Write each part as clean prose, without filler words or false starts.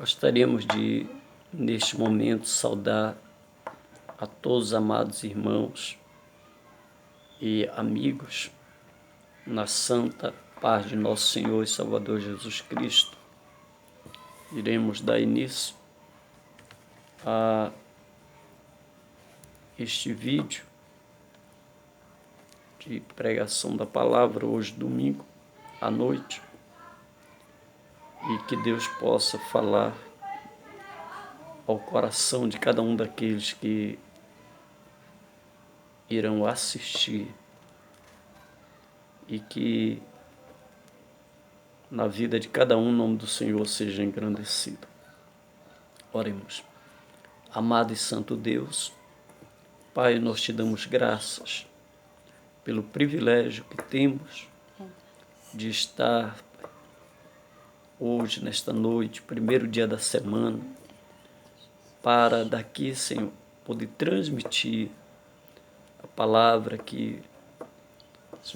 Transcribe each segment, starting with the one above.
Gostaríamos de, neste momento, saudar a todos os amados irmãos e amigos na santa paz de nosso Senhor e Salvador Jesus Cristo. Iremos dar início a este vídeo de pregação da palavra hoje, domingo, à noite, e que Deus possa falar ao coração de cada um daqueles que irão assistir e que na vida de cada um o nome do Senhor seja engrandecido. Oremos. Amado e santo Deus, Pai, nós te damos graças pelo privilégio que temos de estar hoje, nesta noite, primeiro dia da semana, para daqui, Senhor, poder transmitir a palavra que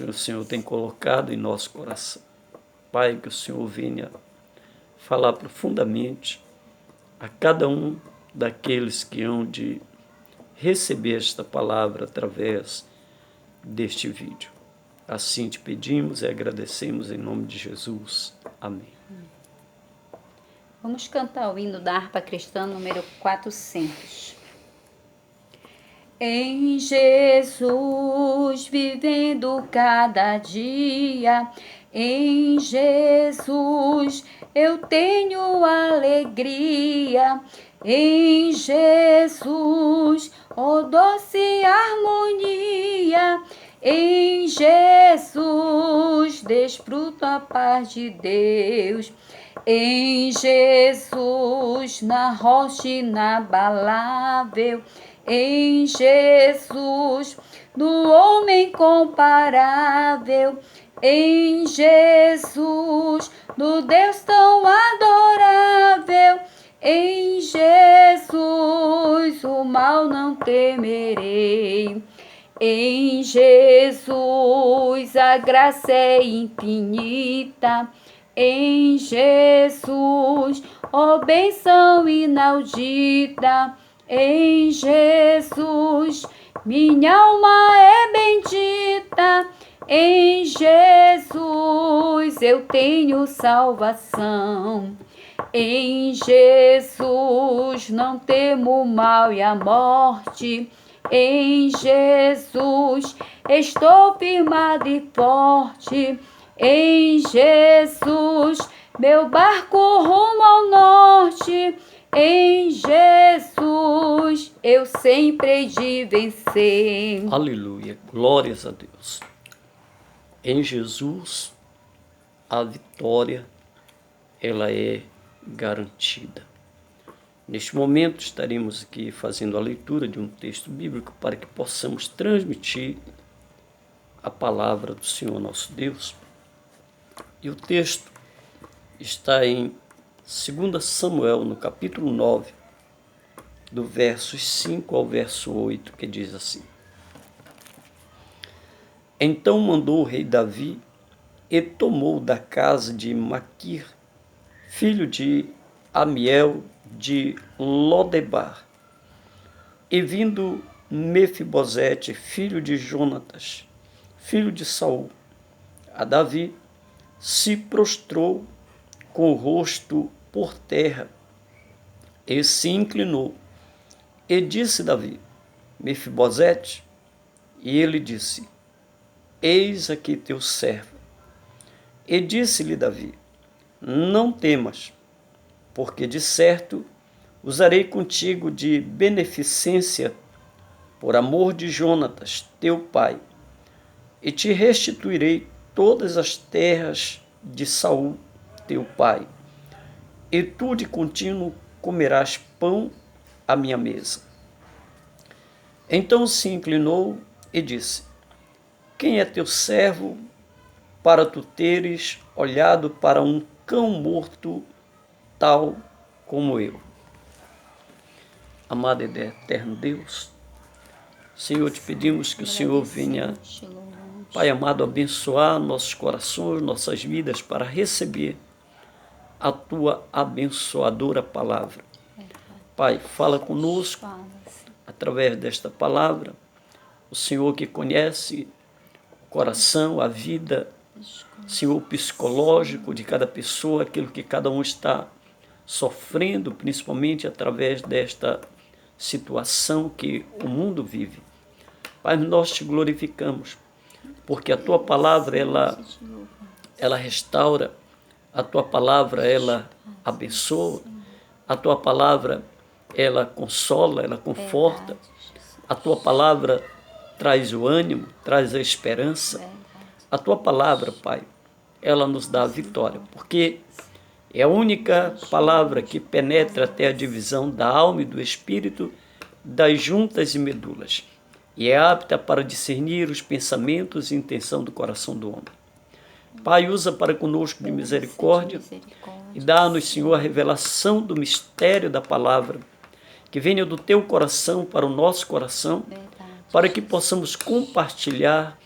o Senhor tem colocado em nosso coração. Pai, que o Senhor venha falar profundamente a cada um daqueles que hão de receber esta palavra através deste vídeo. Assim te pedimos e agradecemos em nome de Jesus. Amém. Vamos cantar o hino da harpa cristã número 400. Em Jesus, vivendo cada dia, em Jesus eu tenho alegria, em Jesus, ó doce harmonia, em Jesus desfruto a paz de Deus, em Jesus na rocha inabalável, em Jesus no homem comparável, em Jesus no Deus tão adorável, em Jesus o mal não temerei. Em Jesus a graça é infinita, em Jesus, ó bênção inaudita, em Jesus minha alma é bendita, em Jesus eu tenho salvação, em Jesus não temo o mal e a morte, em Jesus estou firmado e forte, em Jesus meu barco rumo ao norte, em Jesus eu sempre hei de vencer. Aleluia, glórias a Deus. Em Jesus a vitória ela é garantida. Neste momento estaremos aqui fazendo a leitura de um texto bíblico para que possamos transmitir a palavra do Senhor nosso Deus. E o texto está em 2 Samuel, no capítulo 9, do verso 5 ao verso 8, que diz assim: Então mandou o rei Davi e tomou da casa de Maquir, filho de Amiel de Lodebar, e vindo Mefibosete, filho de Jonatas, filho de Saul, a Davi, se prostrou com o rosto por terra e se inclinou. E disse Davi: Mefibosete? E ele disse: Eis aqui teu servo. E disse-lhe Davi: Não temas, porque de certo usarei contigo de beneficência por amor de Jonatas, teu pai, e te restituirei todas as terras de Saul, teu pai, e tu de contínuo comerás pão à minha mesa. Então se inclinou e disse: Quem é teu servo para tu teres olhado para um cão morto tal como eu? Amado e eterno Deus, Senhor, te pedimos que o Senhor venha, Pai amado, abençoar nossos corações, nossas vidas, para receber a tua abençoadora palavra. Pai, fala conosco através desta palavra. O Senhor que conhece o coração, a vida, Senhor psicológico de cada pessoa, aquilo que cada um está sofrendo, principalmente através desta situação que o mundo vive. Pai, nós te glorificamos, porque a tua palavra, ela restaura, a tua palavra, ela abençoa, a tua palavra, ela consola, ela conforta, a tua palavra traz o ânimo, traz a esperança. A tua palavra, Pai, ela nos dá a vitória, porque é a única palavra que penetra até a divisão da alma e do espírito, das juntas e medulas, e é apta para discernir os pensamentos e intenção do coração do homem. Pai, usa para conosco de misericórdia e dá-nos, Senhor, a revelação do mistério da palavra, que venha do teu coração para o nosso coração, para que possamos compartilhar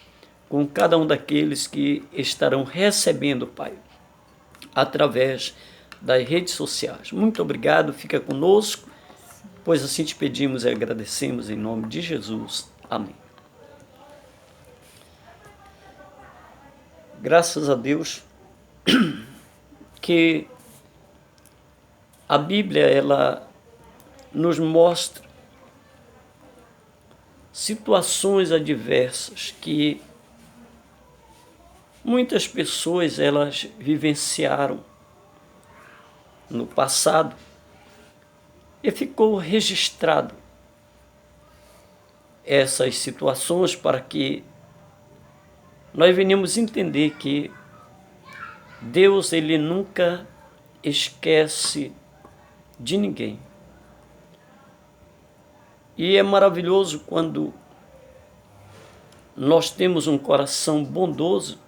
com cada um daqueles que estarão recebendo, Pai, através das redes sociais. Muito obrigado, fica conosco, pois assim te pedimos e agradecemos em nome de Jesus. Amém. Graças a Deus que a Bíblia, ela nos mostra situações adversas que muitas pessoas elas vivenciaram no passado e ficou registrado essas situações para que nós venhamos entender que Deus, ele nunca esquece de ninguém. E é maravilhoso quando nós temos um coração bondoso,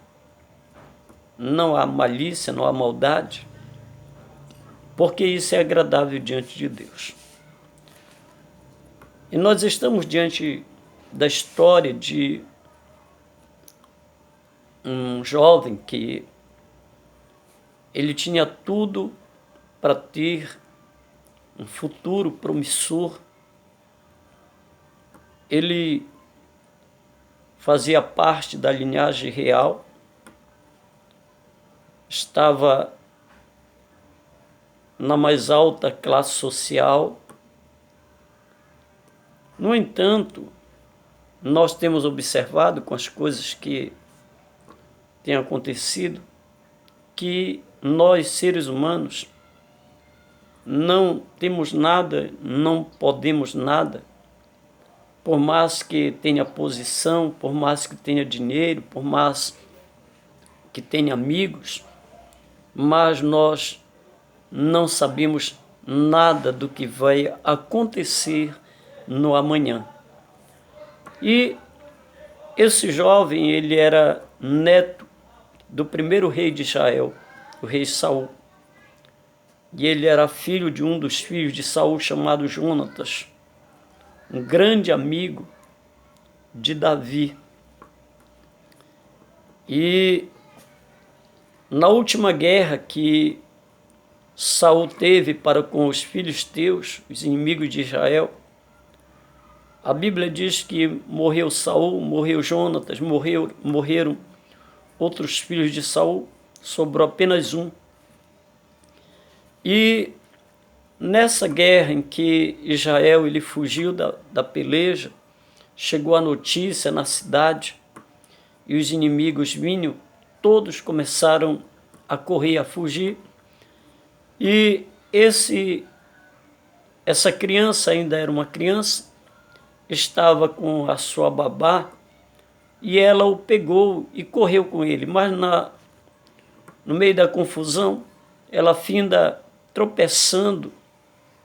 não há malícia, não há maldade, porque isso é agradável diante de Deus. E nós estamos diante da história de um jovem que ele tinha tudo para ter um futuro promissor. Ele fazia parte da linhagem real, estava na mais alta classe social. No entanto, nós temos observado com as coisas que têm acontecido que nós, seres humanos, não temos nada, não podemos nada, por mais que tenha posição, por mais que tenha dinheiro, por mais que tenha amigos, mas nós não sabemos nada do que vai acontecer no amanhã. E esse jovem, ele era neto do primeiro rei de Israel, o rei Saul. E ele era filho de um dos filhos de Saul, chamado Jonatas, um grande amigo de Davi. E na última guerra que Saul teve para com os filisteus, os inimigos de Israel, a Bíblia diz que morreu Saul, morreu Jonatas, morreram outros filhos de Saul, sobrou apenas um. E nessa guerra em que Israel ele fugiu da peleja, chegou a notícia na cidade e os inimigos vinham, todos começaram a correr, a fugir. E essa criança ainda era uma criança, estava com a sua babá e ela o pegou e correu com ele, mas no meio da confusão ela finda tropeçando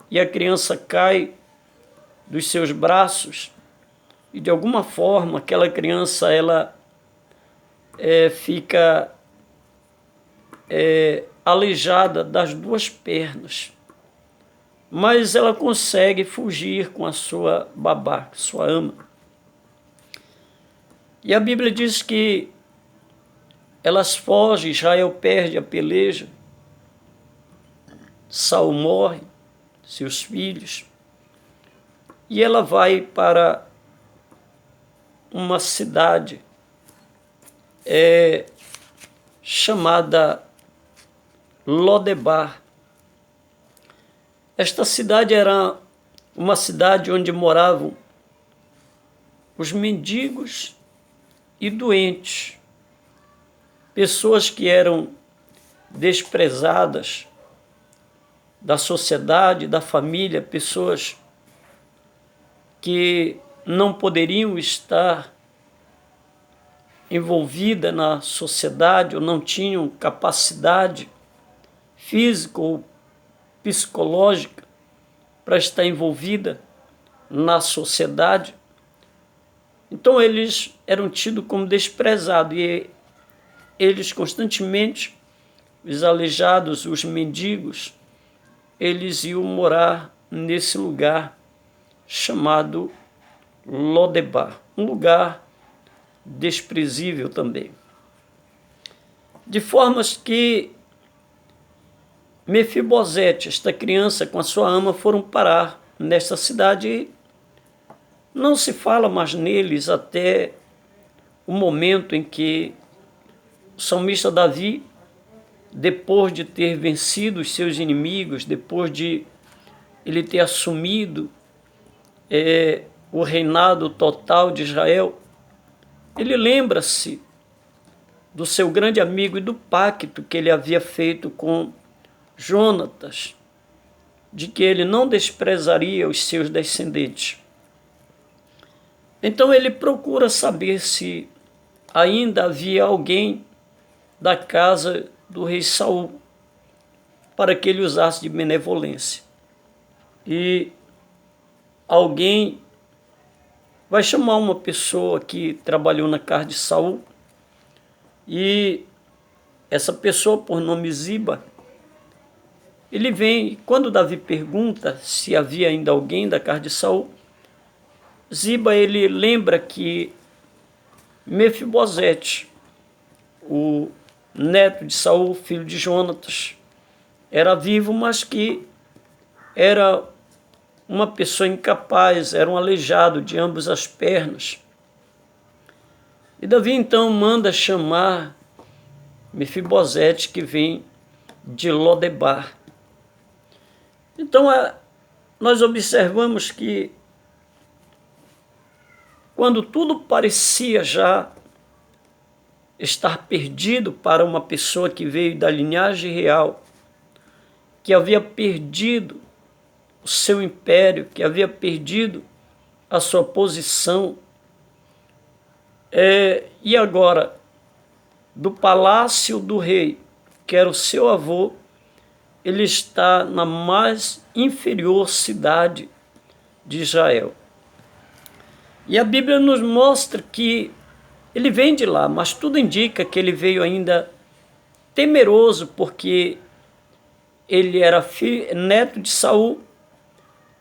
e a criança cai dos seus braços e de alguma forma aquela criança ela fica aleijada das duas pernas, mas ela consegue fugir com a sua babá, sua ama. E a Bíblia diz que elas fogem, Israel perde a peleja, Saul morre, seus filhos, e ela vai para uma cidade chamada Lodebar. Esta cidade era uma cidade onde moravam os mendigos e doentes, pessoas que eram desprezadas da sociedade, da família, pessoas que não poderiam estar envolvidas na sociedade ou não tinham capacidade física ou psicológica para estar envolvida na sociedade. Então eles eram tidos como desprezados e eles constantemente, os aleijados, os mendigos, eles iam morar nesse lugar chamado Lodebar, um lugar desprezível também. De formas que Mefibosete, esta criança com a sua ama, foram parar nesta cidade e não se fala mais neles até o momento em que o salmista Davi, depois de ter vencido os seus inimigos, depois de ele ter assumido o reinado total de Israel, ele lembra-se do seu grande amigo e do pacto que ele havia feito com Jonatas, de que ele não desprezaria os seus descendentes. Então ele procura saber se ainda havia alguém da casa do rei Saul para que ele usasse de benevolência. E alguém vai chamar uma pessoa que trabalhou na casa de Saul, e essa pessoa, por nome Ziba, ele vem, quando Davi pergunta se havia ainda alguém da casa de Saul, Ziba, ele lembra que Mefibosete, o neto de Saul, filho de Jonatas, era vivo, mas que era uma pessoa incapaz, era um aleijado de ambas as pernas. E Davi então manda chamar Mefibosete, que vem de Lodebar. Então nós observamos que quando tudo parecia já estar perdido para uma pessoa que veio da linhagem real, que havia perdido o seu império, que havia perdido a sua posição, e agora, do palácio do rei, que era o seu avô, ele está na mais inferior cidade de Israel. E a Bíblia nos mostra que ele vem de lá, mas tudo indica que ele veio ainda temeroso, porque ele era neto de Saul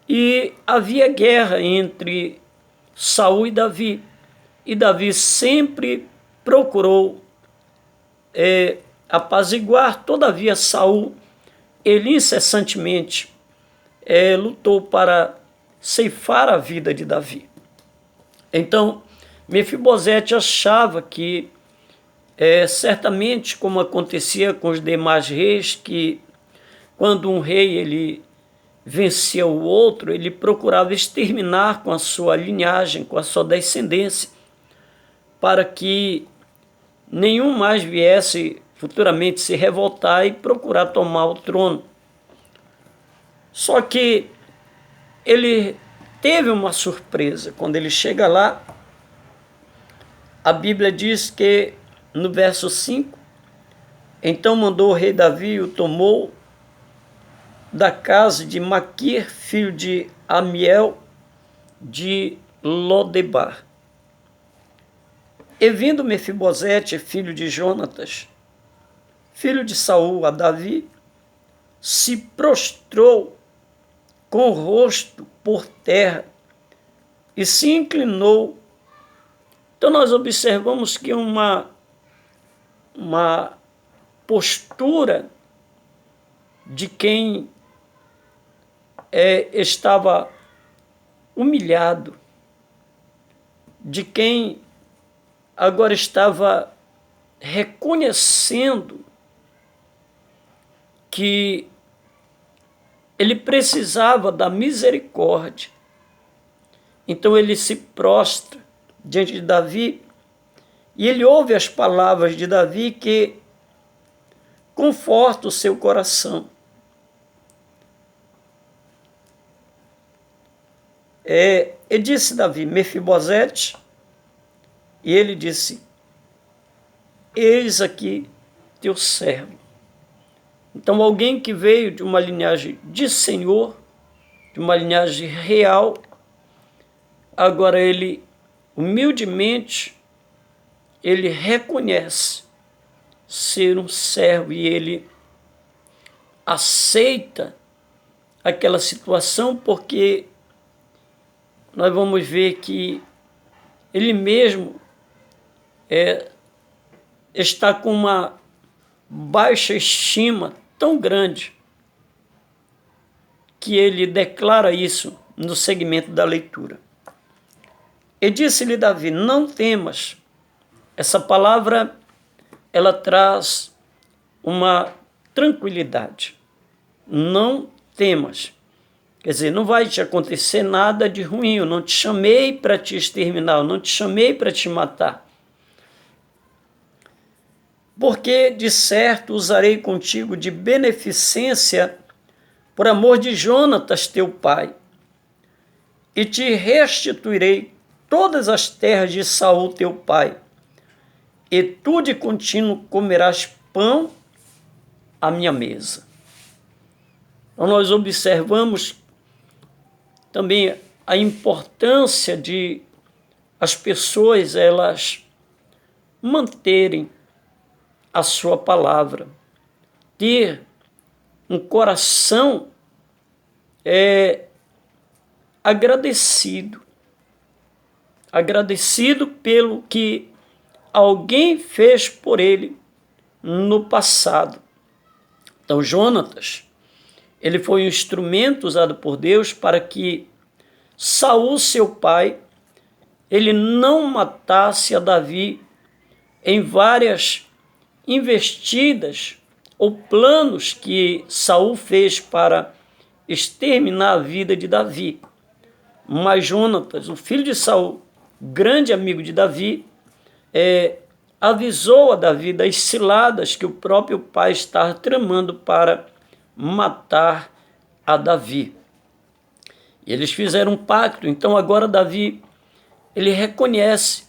e havia guerra entre Saul e Davi. E Davi sempre procurou apaziguar. Todavia Saul, ele incessantemente lutou para ceifar a vida de Davi. Então, Mefibosete achava que, certamente, como acontecia com os demais reis, que quando um rei ele vencia o outro, ele procurava exterminar com a sua linhagem, com a sua descendência, para que nenhum mais viesse futuramente se revoltar e procurar tomar o trono. Só que ele teve uma surpresa. Quando ele chega lá, a Bíblia diz que, no verso 5, então mandou o rei Davi e o tomou da casa de Maquir, filho de Amiel, de Lodebar. E vindo Mefibosete, filho de Jonatas, filho de Saul, a Davi, se prostrou com o rosto por terra e se inclinou. Então nós observamos que uma postura de quem estava humilhado, de quem agora estava reconhecendo que ele precisava da misericórdia. Então ele se prostra diante de Davi e ele ouve as palavras de Davi que confortam o seu coração. E disse Davi, Mefibosete, e ele disse, eis aqui teu servo. Então alguém que veio de uma linhagem de senhor, de uma linhagem real, agora ele, humildemente, ele reconhece ser um servo e ele aceita aquela situação, porque nós vamos ver que ele mesmo está com uma baixa estima tão grande que ele declara isso no segmento da leitura. E disse-lhe Davi, não temas. Essa palavra, ela traz uma tranquilidade. Não temas. Quer dizer, não vai te acontecer nada de ruim. Eu não te chamei para te exterminar, eu não te chamei para te matar. Porque, de certo, usarei contigo de beneficência por amor de Jonatas, teu pai, e te restituirei todas as terras de Saul, teu pai, e tu de contínuo comerás pão à minha mesa. Então, nós observamos também a importância de as pessoas elas manterem a sua palavra, ter um coração agradecido pelo que alguém fez por ele no passado. Então, Jonatas, ele foi um instrumento usado por Deus para que Saul, seu pai, ele não matasse a Davi em várias investidas ou planos que Saul fez para exterminar a vida de Davi. Mas Jonatas, o filho de Saul, grande amigo de Davi, avisou a Davi das ciladas que o próprio pai estava tramando para matar a Davi. E eles fizeram um pacto, então agora Davi, ele reconhece.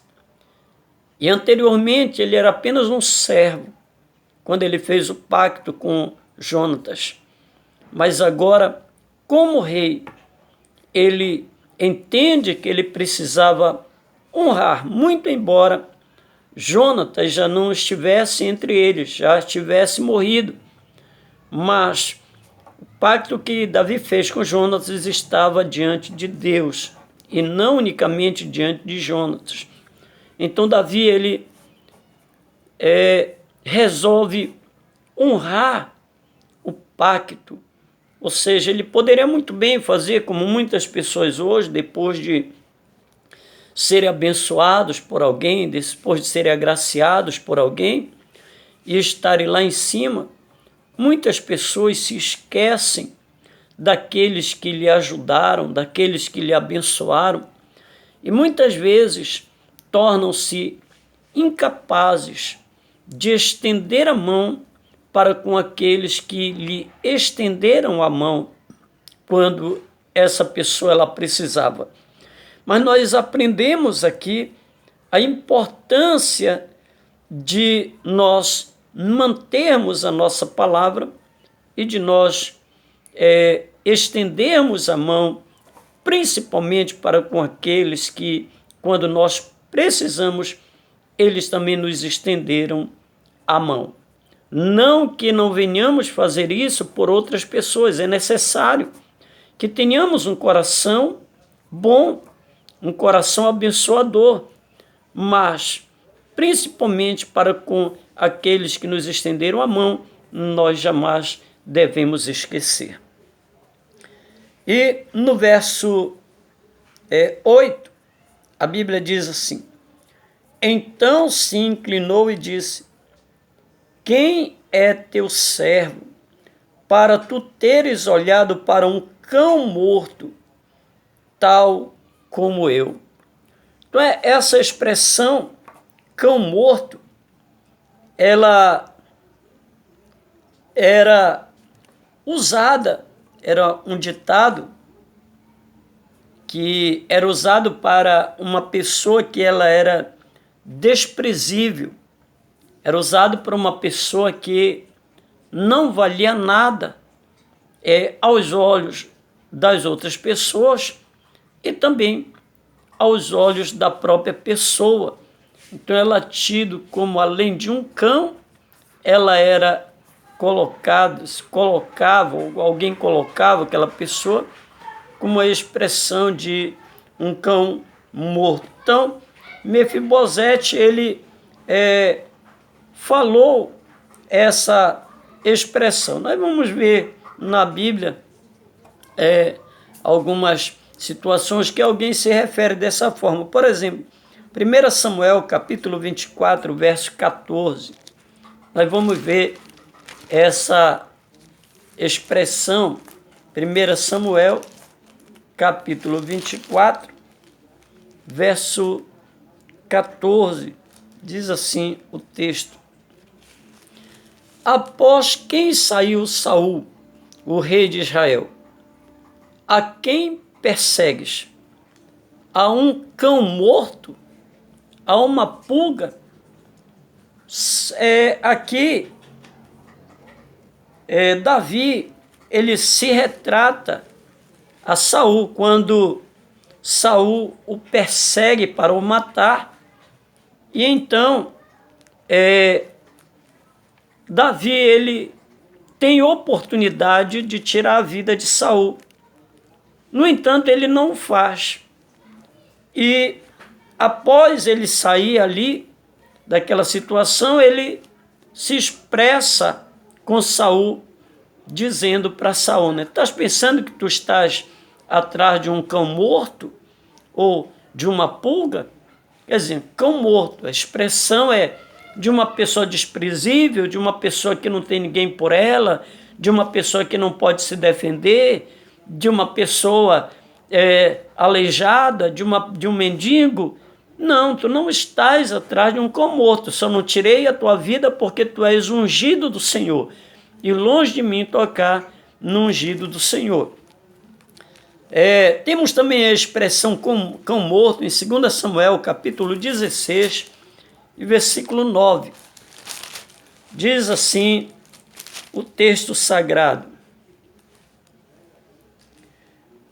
E anteriormente ele era apenas um servo, quando ele fez o pacto com Jonatas. Mas agora, como rei, ele entende que ele precisava honrar, muito embora Jonatas já não estivesse entre eles, já tivesse morrido. Mas o pacto que Davi fez com Jonatas estava diante de Deus e não unicamente diante de Jonatas. Então Davi ele resolve honrar o pacto, ou seja, ele poderia muito bem fazer como muitas pessoas hoje, depois de serem abençoados por alguém, depois de serem agraciados por alguém e estarem lá em cima, muitas pessoas se esquecem daqueles que lhe ajudaram, daqueles que lhe abençoaram, e muitas vezes tornam-se incapazes de estender a mão para com aqueles que lhe estenderam a mão quando essa pessoa ela precisava. Mas nós aprendemos aqui a importância de nós mantermos a nossa palavra e de nós estendermos a mão, principalmente para com aqueles que, quando nós precisamos, eles também nos estenderam a mão. Não que não venhamos fazer isso por outras pessoas, é necessário que tenhamos um coração bom, um coração abençoador, mas principalmente para com aqueles que nos estenderam a mão, nós jamais devemos esquecer. E no verso 8, a Bíblia diz assim: então se inclinou e disse: quem é teu servo para tu teres olhado para um cão morto, tal como eu? Então, essa expressão, cão morto, ela era usada, era um ditado que era usado para uma pessoa que ela era desprezível, era usado para uma pessoa que não valia nada aos olhos das outras pessoas e também aos olhos da própria pessoa. Então ela tido como, além de um cão, ela era ou alguém colocava aquela pessoa como a expressão de um cão morto. Então, Mefibosete, ele falou essa expressão. Nós vamos ver na Bíblia algumas situações que alguém se refere dessa forma. Por exemplo, 1 Samuel, capítulo 24, verso 14. Nós vamos ver essa expressão. 1 Samuel, capítulo 24, verso 14. Diz assim o texto: após quem saiu Saul, o rei de Israel, a quem persegues? A um cão morto? A uma pulga? Aqui, Davi, ele se retrata a Saul, quando Saul o persegue para o matar, e então Davi, ele tem oportunidade de tirar a vida de Saul. No entanto, ele não o faz. E após ele sair ali daquela situação, ele se expressa com Saul, dizendo para Saul, né? Estás pensando que tu estás atrás de um cão morto ou de uma pulga? Quer dizer, cão morto, a expressão é de uma pessoa desprezível, de uma pessoa que não tem ninguém por ela, de uma pessoa que não pode se defender, de uma pessoa aleijada, de um mendigo. Não, tu não estás atrás de um cão morto, só não tirei a tua vida porque tu és ungido do Senhor, e longe de mim tocar no ungido do Senhor. Temos também a expressão cão morto em 2 Samuel, capítulo 16, e versículo 9. Diz assim o texto sagrado: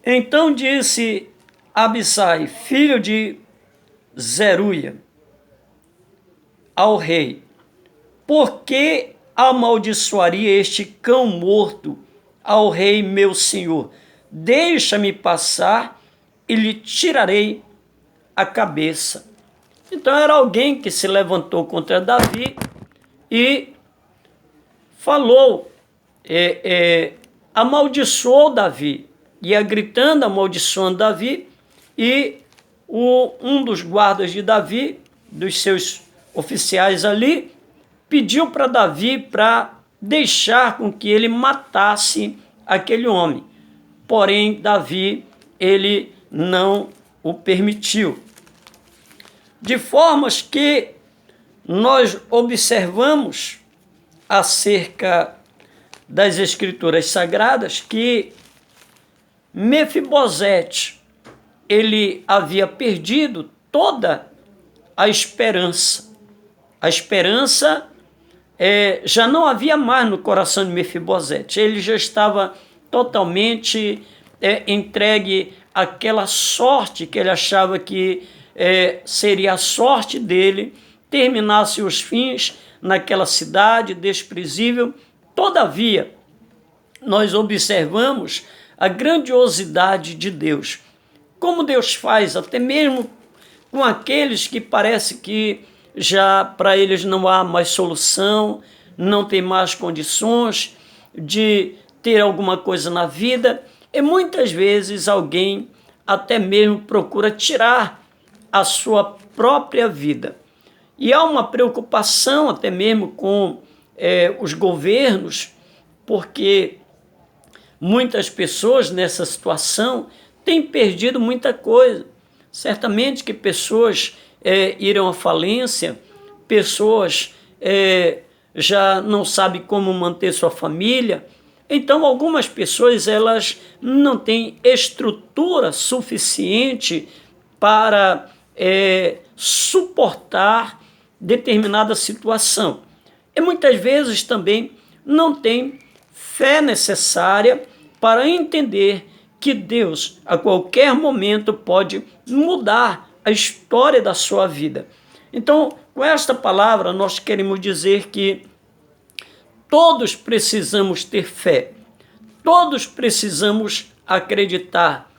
então disse Abisai, filho de Zeruia, ao rei: por que amaldiçoaria este cão morto ao rei meu senhor? Deixa-me passar e lhe tirarei a cabeça. Então era alguém que se levantou contra Davi e falou, amaldiçoou Davi, ia gritando, amaldiçoando Davi, e um dos guardas de Davi, dos seus oficiais ali, pediu para Davi para deixar com que ele matasse aquele homem. Porém, Davi, ele não o permitiu. De formas que nós observamos acerca das Escrituras Sagradas que Mefibosete, ele havia perdido toda a esperança. A esperança já não havia mais no coração de Mefibosete. Ele já estava totalmente entregue àquela sorte que ele achava que seria a sorte dele, terminasse os fins naquela cidade desprezível. Todavia, nós observamos a grandiosidade de Deus. Como Deus faz, até mesmo com aqueles que parece que já para eles não há mais solução, não tem mais condições de ter alguma coisa na vida, E muitas vezes alguém até mesmo procura tirar a sua própria vida. E há uma preocupação até mesmo com os governos, porque muitas pessoas nessa situação têm perdido muita coisa. Certamente que pessoas irão à falência, pessoas já não sabem como manter sua família. Então, algumas pessoas elas não têm estrutura suficiente para suportar determinada situação. E muitas vezes também não tem fé necessária para entender que Deus, a qualquer momento, pode mudar a história da sua vida. Então, com esta palavra, nós queremos dizer que todos precisamos ter fé, todos precisamos acreditar,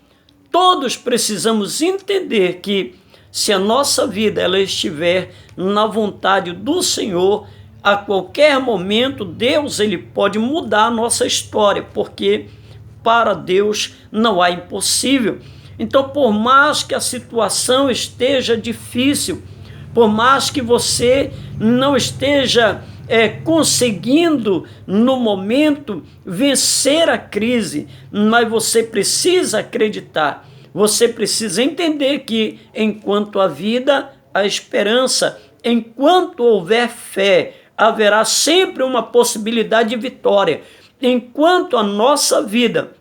todos precisamos entender que se a nossa vida ela estiver na vontade do Senhor, a qualquer momento Deus ele pode mudar a nossa história, porque para Deus não há impossível. Então, por mais que a situação esteja difícil, por mais que você não esteja conseguindo no momento vencer a crise, mas você precisa acreditar, você precisa entender que enquanto há vida, há esperança, enquanto houver fé, haverá sempre uma possibilidade de vitória. Enquanto a nossa vida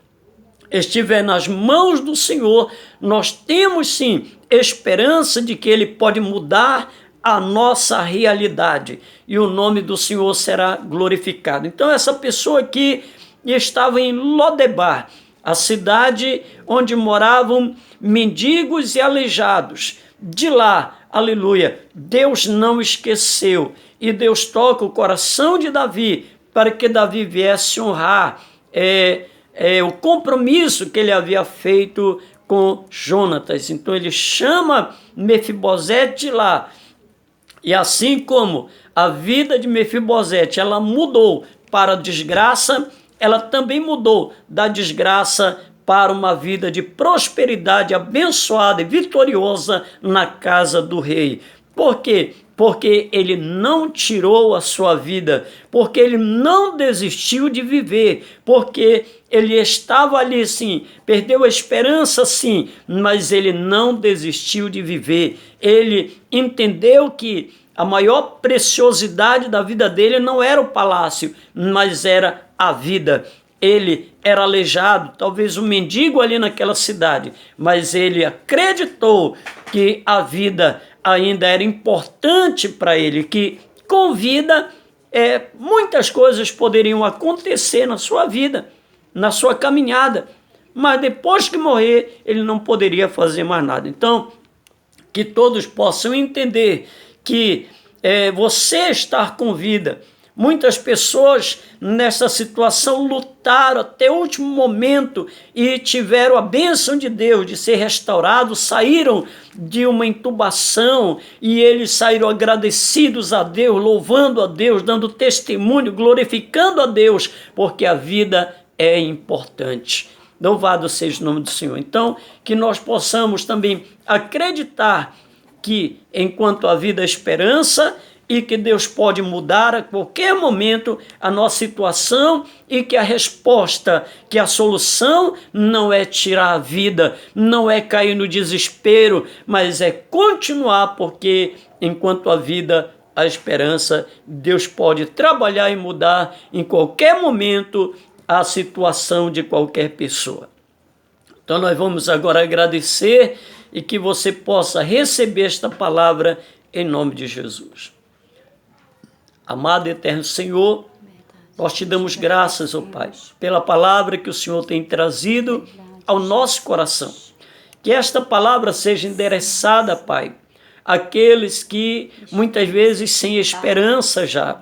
estiver nas mãos do Senhor, nós temos sim esperança de que Ele pode mudar a nossa realidade e o nome do Senhor será glorificado. Então essa pessoa aqui estava em Lodebar, a cidade onde moravam mendigos e aleijados. De lá, aleluia, Deus não esqueceu e Deus toca o coração de Davi para que Davi viesse honrar o compromisso que ele havia feito com Jonatas. Então ele chama Mefibosete de lá. E assim como a vida de Mefibosete ela mudou para a desgraça, ela também mudou da desgraça para uma vida de prosperidade abençoada e vitoriosa na casa do rei. Por quê? Porque ele não tirou a sua vida, porque ele não desistiu de viver, porque ele estava ali sim, perdeu a esperança sim, mas ele não desistiu de viver. Ele entendeu que a maior preciosidade da vida dele não era o palácio, mas era a vida. Ele era aleijado, talvez um mendigo ali naquela cidade, mas ele acreditou que a vida ainda era importante para ele, que com vida muitas coisas poderiam acontecer na sua vida, na sua caminhada, mas depois que morrer, ele não poderia fazer mais nada. Então, que todos possam entender que você estar com vida. Muitas pessoas nessa situação lutaram até o último momento e tiveram a bênção de Deus de ser restaurados, saíram de uma intubação e eles saíram agradecidos a Deus, louvando a Deus, dando testemunho, glorificando a Deus, porque a vida é importante. Louvado seja o nome do Senhor. Então, que nós possamos também acreditar que enquanto a vida é esperança e que Deus pode mudar a qualquer momento a nossa situação e que a resposta, que a solução não é tirar a vida, não é cair no desespero, mas é continuar, porque enquanto a vida, a esperança, Deus pode trabalhar e mudar em qualquer momento a situação de qualquer pessoa. Então nós vamos agora agradecer e que você possa receber esta palavra em nome de Jesus. Amado e eterno Senhor, nós te damos graças, ó Pai, pela palavra que o Senhor tem trazido ao nosso coração. Que esta palavra seja endereçada, Pai, àqueles que muitas vezes sem esperança já,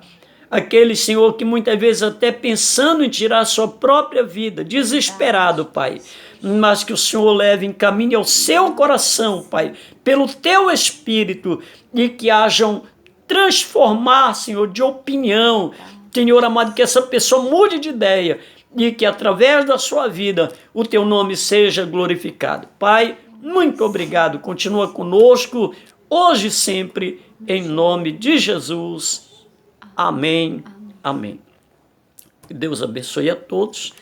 aqueles, Senhor, que muitas vezes até pensando em tirar a sua própria vida, desesperado, Pai, mas que o Senhor leve, encaminhe ao seu coração, Pai, pelo teu Espírito, e que hajam transformar, Senhor, de opinião, Senhor amado, que essa pessoa mude de ideia e que através da sua vida o teu nome seja glorificado. Pai, muito obrigado. Continua conosco hoje e sempre, em nome de Jesus. Amém. Amém. Que Deus abençoe a todos.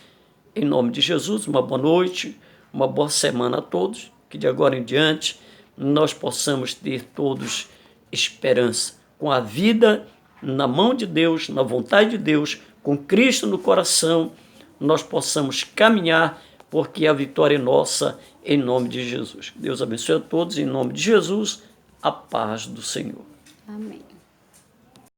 Em nome de Jesus, uma boa noite, uma boa semana a todos. Que de agora em diante nós possamos ter todos esperança, com a vida na mão de Deus, na vontade de Deus, com Cristo no coração, nós possamos caminhar, porque a vitória é nossa, em nome de Jesus. Deus abençoe a todos, em nome de Jesus, a paz do Senhor. Amém.